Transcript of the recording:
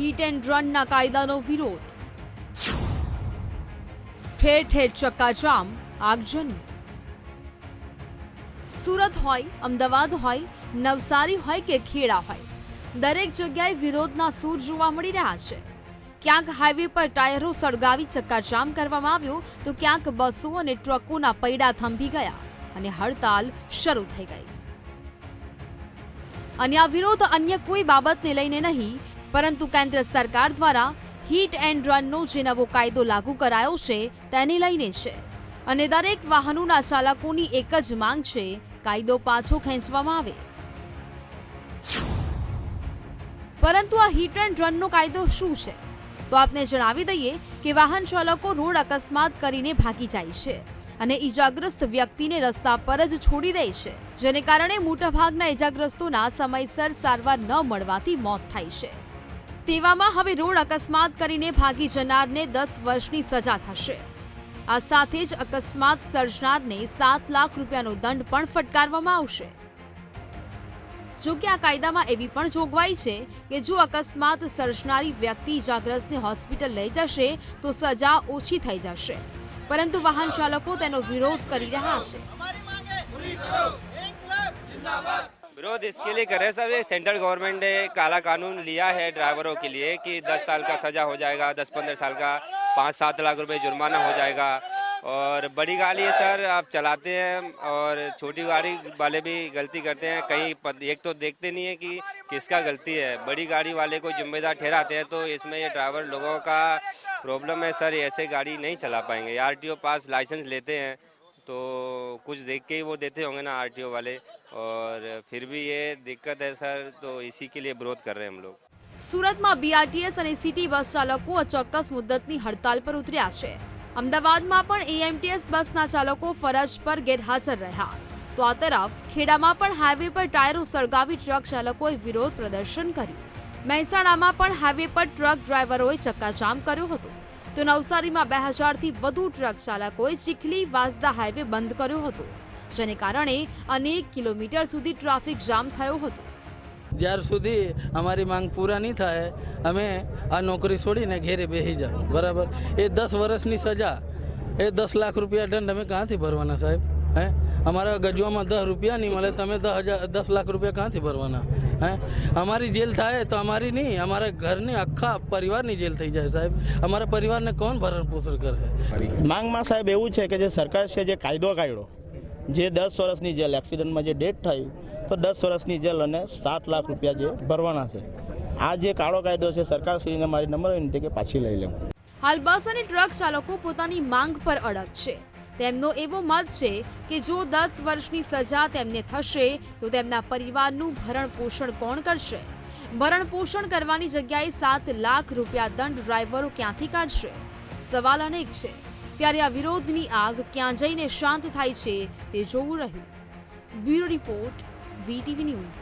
Hit and રનના કાયદાનો વિરોધ, ઠેર ઠેર ચક્કાજામ, આગજની। સુરત હોય, અમદાવાદ હોય, નવસારી હોય કે ખેડા હોય, દરેક જગ્યાએ વિરોધના સૂર જોવા મળી રહ્યા છે। ક્યાંક હાઈવે પર ટાયરો સળગાવી ચક્કાજામ કરવામાં આવ્યો તો ક્યાંક બસો અને ટ્રકોના પૈડા થંભી ગયા અને હડતાલ શરૂ થઈ ગઈ। અને આ વિરોધ અન્ય કોઈ બાબતને લઈને નહીં, પરંતુ કેન્દ્ર સરકાર દ્વારા હિટ એન્ડ રનનો જે નવો કાયદો લાગુ કરાયો છે તેને લઈને છે। અને દરેક વાહનોના ચાલકોની એક જ માંગ છે, કાયદો પાછો ખેંચવામાં આવે। પરંતુ આ હિટ એન્ડ રનનો કાયદો શું છે તો આપને જણાવી દઈએ કે વાહન ચાલકો રોડ અકસ્માત કરીને ભાગી જાય છે અને ઈજાગ્રસ્ત વ્યક્તિને રસ્તા પર જ છોડી દે છે, જેને કારણે મોટાભાગના ઈજાગ્રસ્તોના સમયસર સારવાર ન મળવાથી મોત થાય છે। તેવામાં હવે રોડ અકસ્માત કરીને ભાગી જનારને 10 વર્ષની સજા થશે। આ સાથે જ અકસ્માત સર્જનારને 7 લાખ રૂપિયાનો દંડ પણ ફટકારવામાં આવશે। જો કે આ કાયદામાં એવી પણ જોગવાઈ છે કે જો અકસ્માત સર્જનારી વ્યક્તિ ઈજાગ્રસ્તને હોસ્પિટલ લઈ જશે તો સજા ઓછી થઈ જશે, પરંતુ વાહન ચાલકો તેનો વિરોધ કરી રહ્યા છે। विरोध इसके लिए कर रहे हैं सब, ये सेंट्रल गवर्नमेंट ने काला कानून लिया है ड्राइवरों के लिए कि 10 साल का सजा हो जाएगा, 10-15 साल का 5-7 लाख रुपए जुर्माना हो जाएगा। और बड़ी गाड़ी है सर, आप चलाते हैं और छोटी गाड़ी वाले भी गलती करते हैं। कहीं एक तो देखते नहीं है कि किसका गलती है, बड़ी गाड़ी वाले को जिम्मेदार ठहराते हैं। तो इसमें ये ड्राइवर लोगों का प्रॉब्लम है सर, ऐसे गाड़ी नहीं चला पाएंगे। आरटीओ पास लाइसेंस लेते हैं तो कुछ देख के ही वो देते होंगे ना आरटीओ वाले, और फिर भी ये दिक्कत है सर, तो इसी के लिए विरोध कर रहे हैं हम लोग। સુરતમાં બીઆરટીએસ અને સિટી બસ ચાલકો અચોક્કસ મુદ્દતની હડતાલ પર ઉતર્યા છે। અમદાવાદમાં પણ એએમટીએસ બસના ચાલકો ફરજ પર ગેરહાજર રહ્યા, તો આ તરફ ખેડામાં પણ હાઈવે પર ટાયરો સળગાવી ટ્રક ચાલકોએ વિરોધ પ્રદર્શન કર્યું। મહેસાણામાં પણ હાઈવે પર ટ્રક ડ્રાઈવરોએ ચક્કાજામ કર્યો હતો, તો નવસારીમાં 2000થી વધુ ટ્રક ચાલકોએ ચીખલી વાંસદા હાઈવે બંધ કર્યો હતો, જેને કારણે અનેક કિલોમીટર સુધી ટ્રાફિક જામ થયો હતો। જ્યાર સુધી અમારી માંગ પૂરા નહીં થાય અમે આ નોકરી છોડીને ઘેરે બેસી જાઓ, બરાબર। એ 10 વર્ષની સજા, એ 10 લાખ રૂપિયા દંડ અમે ક્યાંથી ભરવાના સાહેબ? હે, અમારા ગજવામાં 10 રૂપિયા નહીં મળે, તમે 10 લાખ રૂપિયા ક્યાંથી ભરવાના? હે, અમારી જેલ થાય તો અમારી નહીં, અમારા ઘરની આખા પરિવારની જેલ થઈ જાય સાહેબ। અમારા પરિવારને કોણ ભરણ પોષણ કરે? માંગમાં સાહેબ એવું છે કે જે સરકાર છે જે કાયદો કાઢ્યો, જે 10 વર્ષની જેલ, એક્સિડન્ટમાં જે ડેથ થયું તો 10 વર્ષની જેલ અને 7 લાખ રૂપિયા જે ભરવાના છે। આ જે કાળો કાયદો છે સરકારશ્રીને મારી નમ્ર વિનંતી કે પાછી લઈ લેવું। હાલ બસ અને ટ્રક ચાલકો પોતાની માંગ પર અડગ છે। તેમનો એવો મત છે કે જો 10 વર્ષની સજા તેમને થશે તો તેમના પરિવારનું ભરણ પોષણ કોણ કરશે? ભરણ પોષણ કરવાની જગ્યાએ 7 લાખ રૂપિયા દંડ ડ્રાઈવરો ક્યાંથી કાઢશે? સવાલ અનેક છે, ત્યારે આ વિરોધની આગ ક્યાં જઈને શાંત થાય છે તે જોવું રહ્યું। Bureau report, VTV news.